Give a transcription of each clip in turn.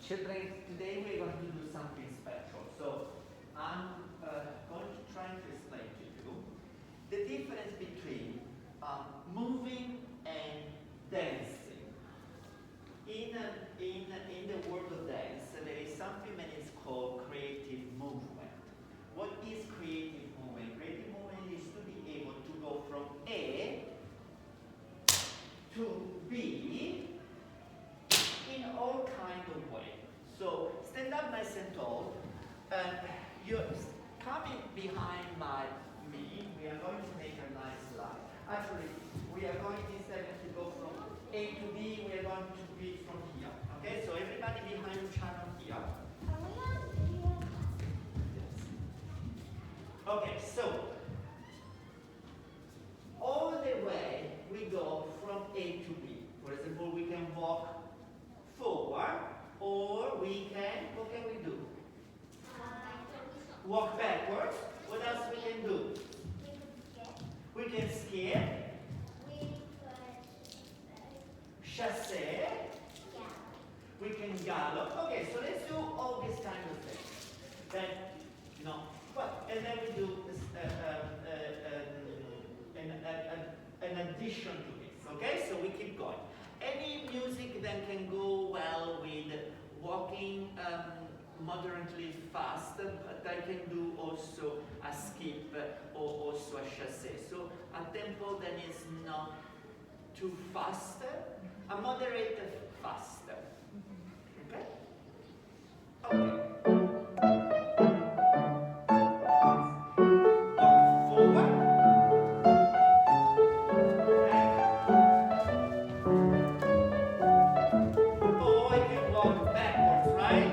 Children, today we're going to do something special. So I'm going to try to explain to you the difference between moving and dancing. In the world of dance, there is something that is called creative movement. What is creative movement? Creative movement is to be able to go from A to B in all kinds of ways. So stand up nice and tall, and you're coming behind me. We are going to make a nice line. Actually, we are going instead to go from A to B, we are going to be from here. Okay, so everybody behind the channel here. Yes. Okay, so all the way we go from A to B. For example, we can walk forward, or we can, what can we do? Walk backwards. What else we can do? We can skip. Chasse. We can gallop. Okay, so let's do all these kind of things. Then, no. Well, and then we do an addition to this. Okay, so we keep going. Any music then can go well with walking moderately fast, but I can do also a skip or also a chasse. So a tempo that is not too fast, a moderate fast. Okay? Okay. Walk forward. Or I can walk backwards, right?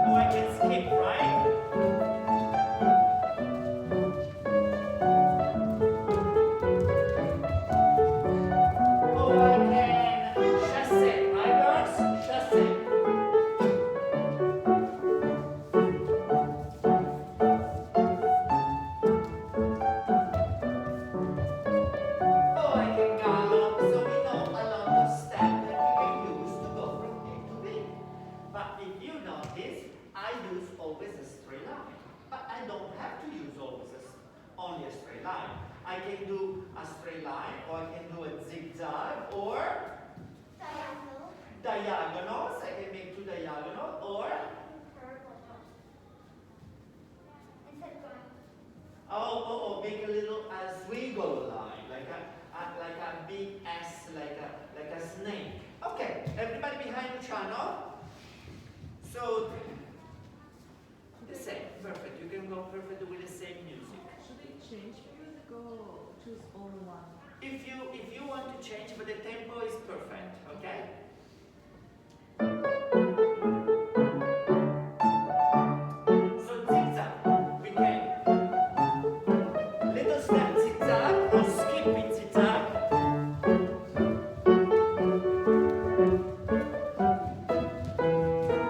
Or I can skip, right? Or I can chasse, right, girls? Chasse. Oh, I can gallop, so we know a lot of steps that we can use to go from A to B. But if you notice, I use always a straight line. But I don't have to use always only a straight line. I can do a straight line, or I can do a zigzag, or diagonals. I can make two diagonals, or make a little as we go line, like a big S, like a snake. Okay, everybody behind the channel. So the same, perfect. You can go perfect with the same music. Should we change music or choose only one? If you want to change, but the tempo is perfect. Okay. So zigzag, we can little step zigzag or skip it zigzag.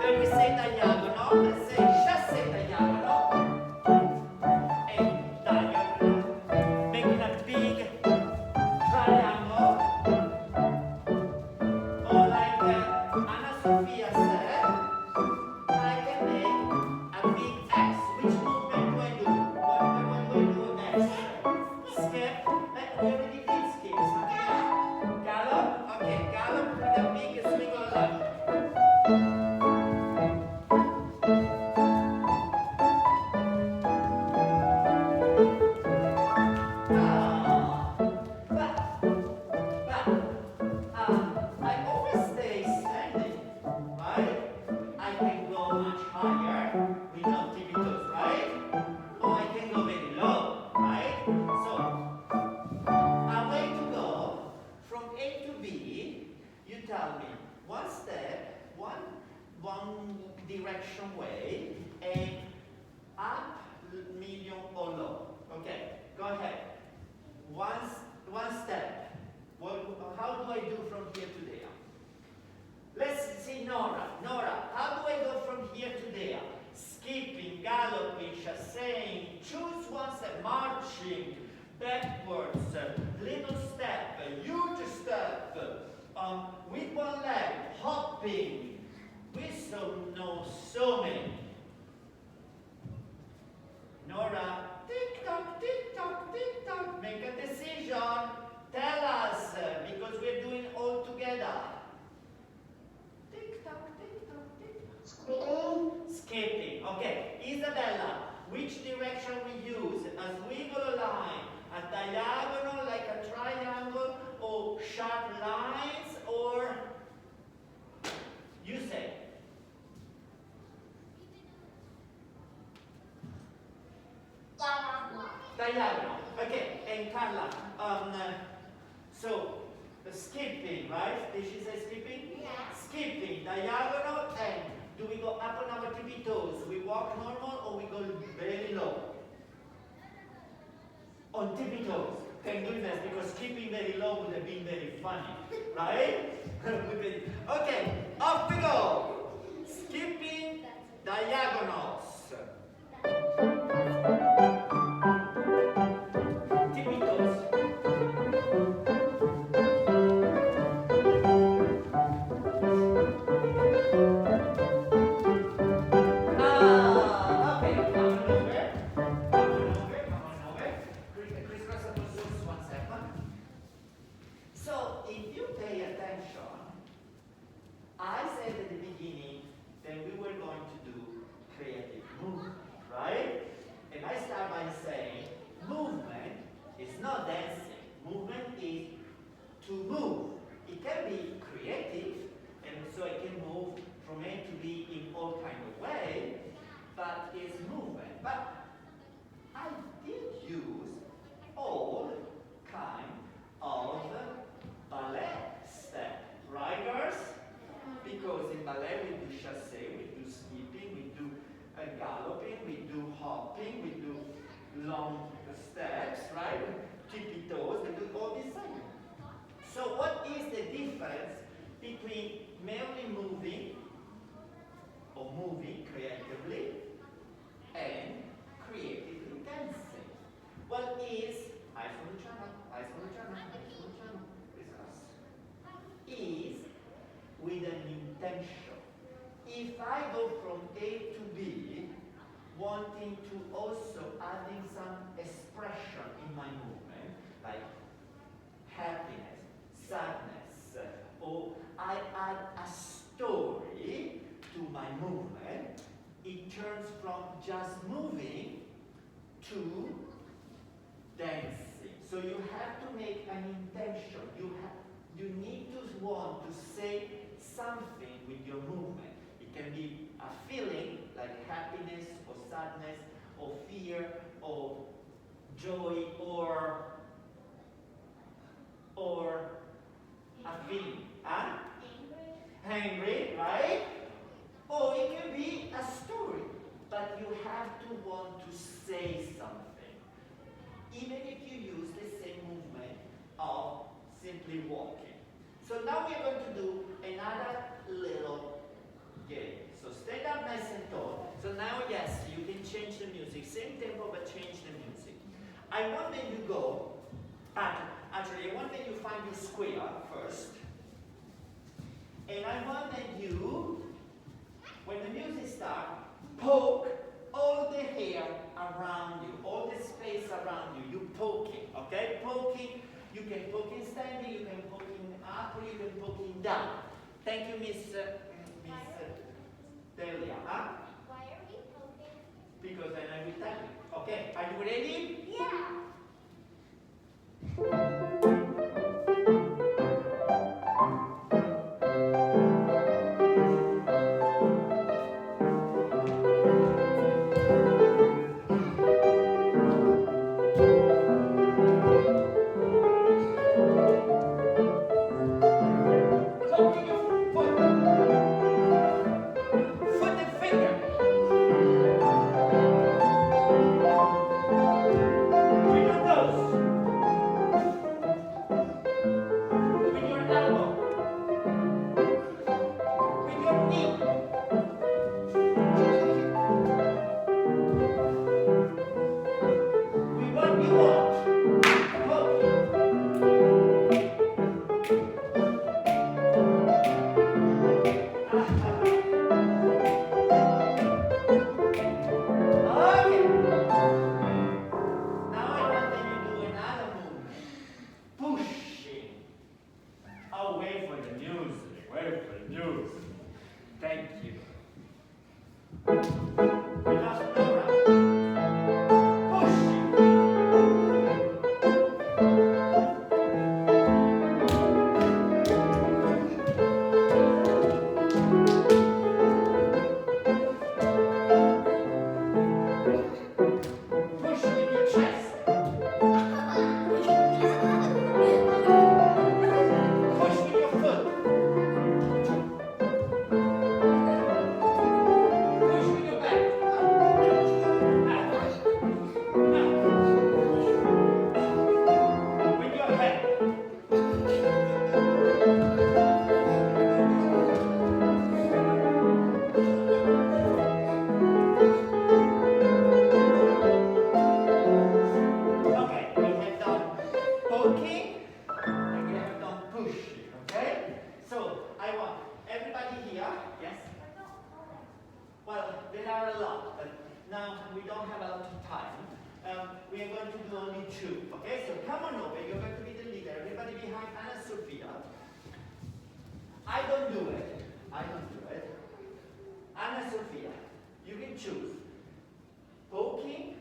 Then we say diagonal, let's say chasse diagonal and diagonal, making a big triangle, or like Anna Sophia said, I can make a big X. Which movement do I do? What do I do next? Skip. We already did skip. Gallop. Okay, gallop with a big swing line. I always stay standing, right? I can go much higher with no tibitos, right? Or I can go very low, right? So, a way to go from A to B, you tell me one step, one direction way, and up, medium, or low. Okay, go ahead. One step. How do I do from here to there? Let's see Nora. Nora, how do I go from here to there? Skipping, galloping, chassing. Choose one step. Marching. marching backwards, little step, huge step, with one leg, hopping. We know so many. Nora, tick tock, tick tock, tick tock. Make a decision. Tell us, because we're doing all together. Tick tock, tick tock, tick tock. Skipping. Skipping. Okay, Isabella, which direction we use? A squiggle line, a diagonal like a triangle, or sharp lines, or you say? Diagonal. Okay, and Carla, so skipping, right? Did she say skipping? Yes. Skipping, diagonal, and do we go up on our tippy toes? We walk normal or we go very low? On tippy toes. Thank goodness, because skipping very low would have been very funny, right? Okay, off we go. Skipping diagonals. Tippy toes. Okay, come on over. Crisscross applesauce, 1 second. So, if you pay attention, I said at the beginning that we were going to do creative movement, right? And I start by saying movement is not dancing. Movement is to move. It can be creative, and so it can move from A to B in all kind of way, but it's movement. But I did use all kind of ballet step, right, girls? Because in ballet we do chassé, we do skipping, we do galloping, we do hopping, we do long steps, right? Tippy toes, we do all these things. So what is the difference between merely moving or moving creatively and creatively dancing? What is eyes on the channel, eyes on the channel, eyes on the channel, discuss. Is with an intention. If I go from A to B, wanting to also adding some expression in my movement, like happiness, sadness, or I add a story to my movement, it turns from just moving to dancing. So you have to make an intention. You need to want to say something with your movement. It can be a feeling like happiness or sadness or fear or joy or a feeling. Huh? Angry, right? Or it can be a story. But you have to want to say something. Even if you use the same movement of simply walking. So now we're going to do another little game. So stand up nice and tall. So now, yes, you can change the music. Same tempo, but change the music. I want that you go, actually, I want that you find your square first. And I want that you, when the music starts, poke all the hair around you, all the space around you. You poking, okay? Poking. You can poke in standing, you can poke in up, or you can poke in down. Thank you, Miss Delia. Huh? Why are we poking? Because then I will tell you. Okay, are you ready? Yeah. Poking your foot. Foot and finger. time, we are going to do only two. Okay, so come on over. You're going to be the leader. Everybody behind Anna Sophia. I don't do it. I don't do it. Anna Sophia, you can choose poking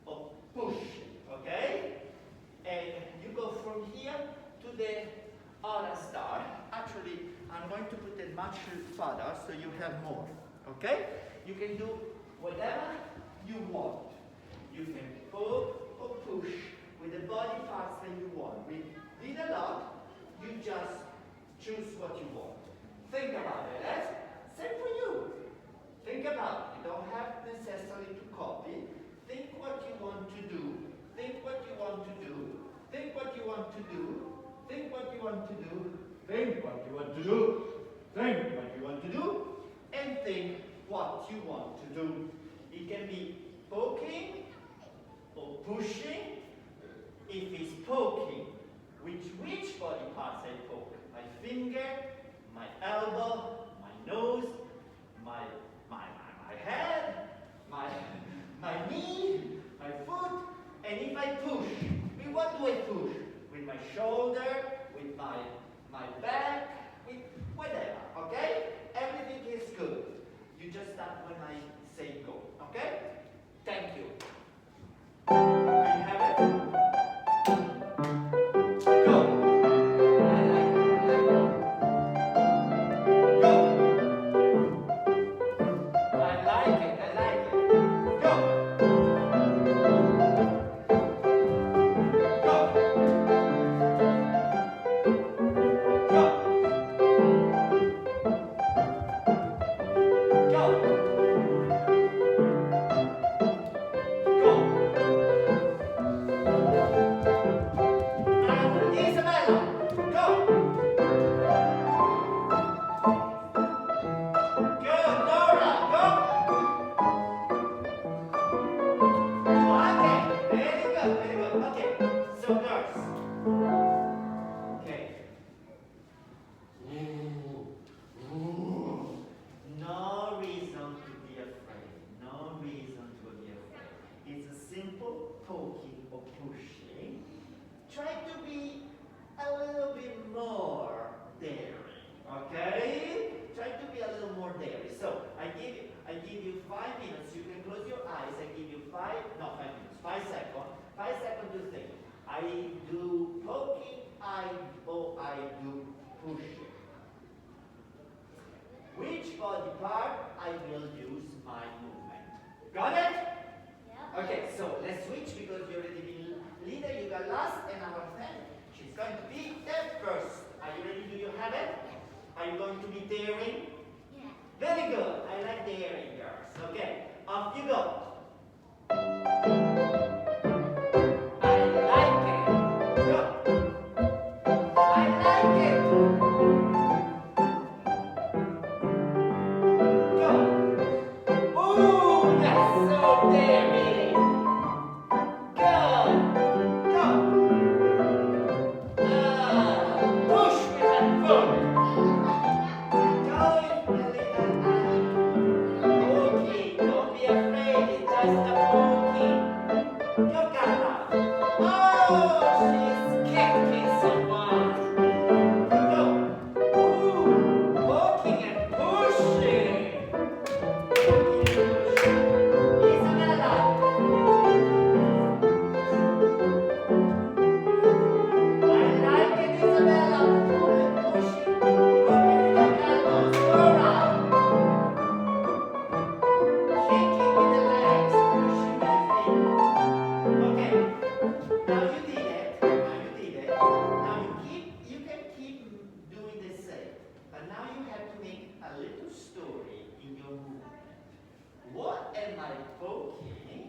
or pushing. Okay, and you go from here to the other star. Actually, I'm going to put it much further so you have more. Okay, you can do whatever you want. You can poke or push with the body parts that you want. We did a lot. You just choose what you want. Think about it. That's same for you. Think about it. You don't have necessarily to copy. Think what you want to do. Think what you want to do. Think what you want to do. Think what you want to do. Think what you want to do. Think what you want to do. And think what you want to do. It can be poking or pushing. If it's poking, which body parts I poke? My finger, my elbow, my nose, my head, my knee, my foot. And if I push, with what do I push? With my shoulder, with my back, with whatever, okay? Everything is good. You just start when I say go, okay? Thank you. Do you have it? Go. I like it. Go. I like it. Go. Go. Go. Which body part I will use my movement? Got it? Yeah. Okay, so let's switch because you already been leader, you got last, and our friend, she's going to be the first. Are you ready? Do you have it? Are you going to be daring? Yeah. Very good. I like daring girls. Okay, off you go. I like it. Go. I like it. Ooh, that's so daring. Go. Push with that foot. Go with the little eye. Okay, don't be afraid. It's just a pokey. Look at her. Oh, she's kicking someone. Go. Ooh, poking and pushing. Isabella. I like it, Isabella. Pushing, poking with the elbows. Dora. Kicking with the legs, pushing with the feet. Okay. Now you did it. Now you can keep doing the same. But now you have to make a little story in your movement. What am I poking?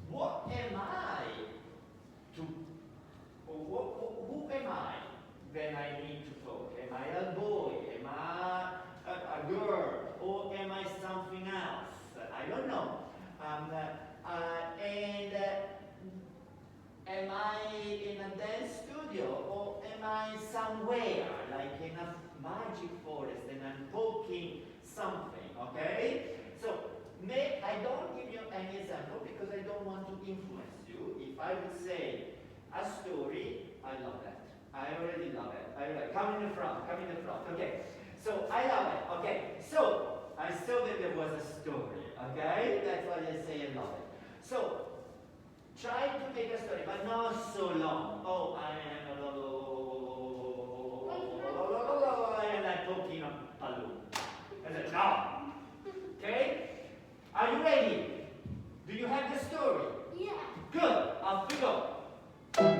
What am I to, or who am I when I need to poke? Am I a boy? Am I a girl? Or am I something else? I don't know. Am I in a dance studio or am I somewhere like in a magic forest and I'm poking something, okay? So I don't give you any example because I don't want I would say a story. I love that. I already love it. I love it. Come in the front. Come in the front. Okay. So I love it. Okay. So I saw that there was a story. Okay. That's why I say I love it. So try to make a story, but not so long. Oh, I am like poking a balloon. I said, no. Okay? Are you ready? Do you have the story? Yeah. Good. Off we go. Good.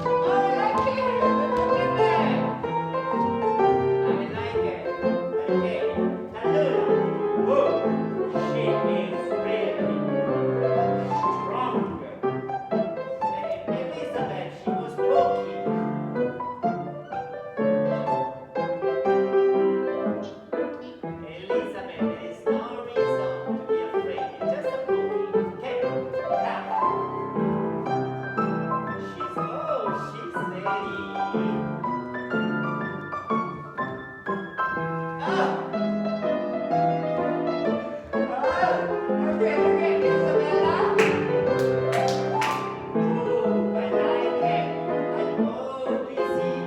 Oh, I like it. I like it. Look at that. I like it. Okay. Tallulah. Whoa. She is really strong. Elizabeth, she was poking. Elizabeth, there is no reason to be afraid. It's just a poking. Okay. Now. She's ready. Ah! Okay, Isabella. Ooh, I like it. Do you see?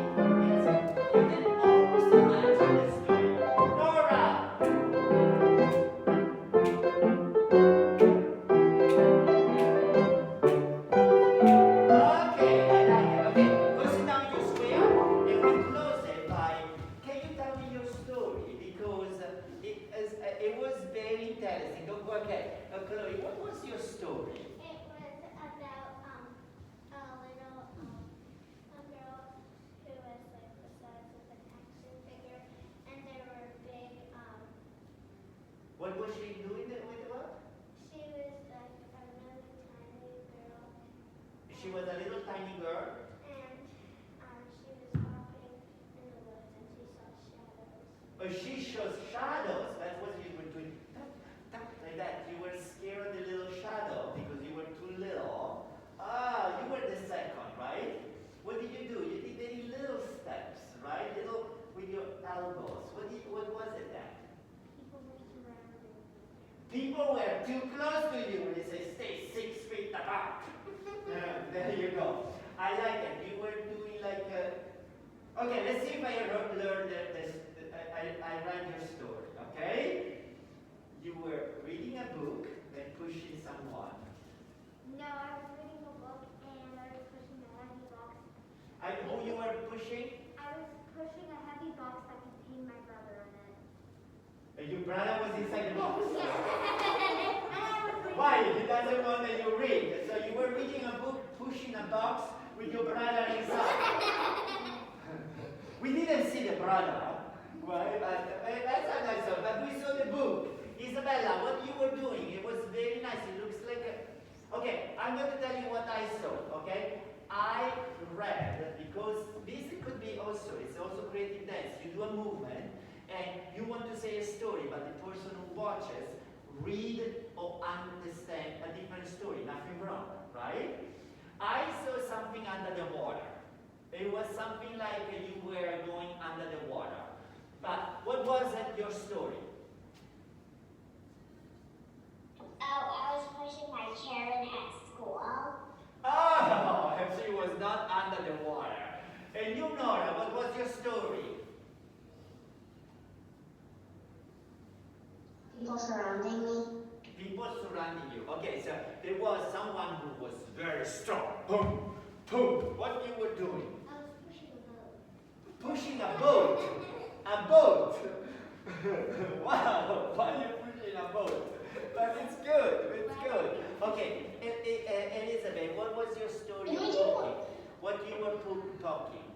You can almost imagine the story. Nora. Okay, I like it. Okay, go sit down in your square, and we close it by. Can you tell me your story? Because it was very interesting. Okay, Chloe, what was your story? It was about a little a girl who was like the size of an action figure, and there were big What was she doing with what? she was like a really tiny girl, She was a little tiny girl. and she was walking in the woods and she saw shadows. Oh, she shows shadows. That's what you were doing. Tap, tap, like that. You were scared of the little shadow because you were too little. Ah, you were the second, right? What did you do? You did very little steps, right? Little with your elbows. What was it then? People were surrounding me. People were too close to you. They say, stay 6 feet apart. There you go. I like it. You were doing like okay, let's see if I learn this. I write your story, okay? You were reading a book and pushing someone. No, I was reading a book and I was pushing a heavy box. Who you were pushing? I was pushing a heavy box that contained my brother in it. Your brother was inside the box. And I was reading. Why? He doesn't want that you read. So you were reading a book, pushing a box with your brother inside. We didn't see the brother. Right? That's not nice, but we saw the book. Isabella, what you were doing, it was very nice. It looks like a... Okay, I'm going to tell you what I saw, okay? I read, because this could be also, it's also creative dance. You do a movement, and you want to say a story, but the person who watches read or understand a different story. Nothing wrong, right? I saw something under the water. It was something like you were going under the water. But what was it, your story? Oh, I was pushing my Karen at school. Oh, and she was not under the water. And you, Nora, what was your story? People surrounding me. People surrounding you. Okay, so there was someone who was very strong. Boom, boom. What you were doing? I was pushing a boat. Pushing a boat. A boat. Wow, why are you pushing a boat? But it's good. It's good. Okay, Elizabeth, what was your story of talking? What you were talking?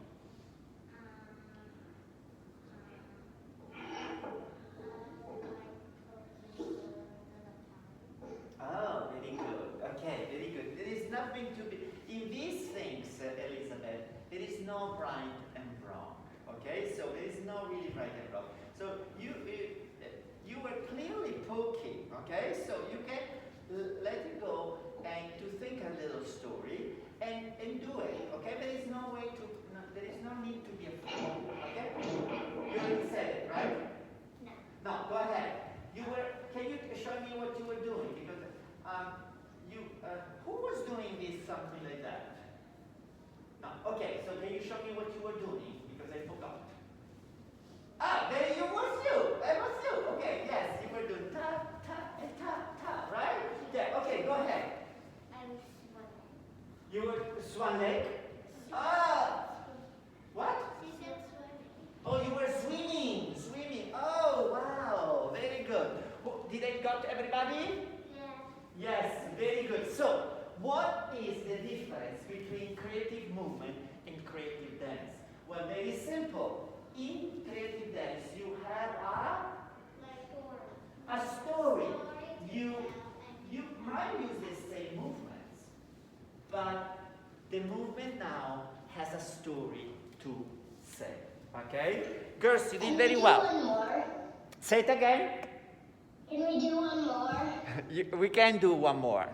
Oh, very good. Okay, very good. There is nothing to be... In these things, Elizabeth, there is no right and wrong. Okay, so there is no really right and wrong. So you Okay, so you can let it go and to think a little story and do it. Okay, there is no way to. There is no need to be afraid. Okay, you already said it, right? No. No, go ahead. You were. Can you show me what you were doing? Because who was doing this something like that? No. Okay. So can you show me what you were doing? Because I forgot. Ah, there you was you. That was you. Okay. Yes, you were doing ta ta and ta ta, right? Yeah. Okay. Go ahead. I was swimming. You were Swan Lake. Ah. What? She said swimming. Oh, you were swimming. Swimming. Oh, wow. Very good. Did I got everybody? Yeah. Yes, very good. So, what is the difference between creative movement and creative dance? Well, very simple. In creative dance, you have a story. You might use the same movements, but the movement now has a story to say. Okay? Girls, you did very well. One more. Say it again. Can we do one more? We can do one more.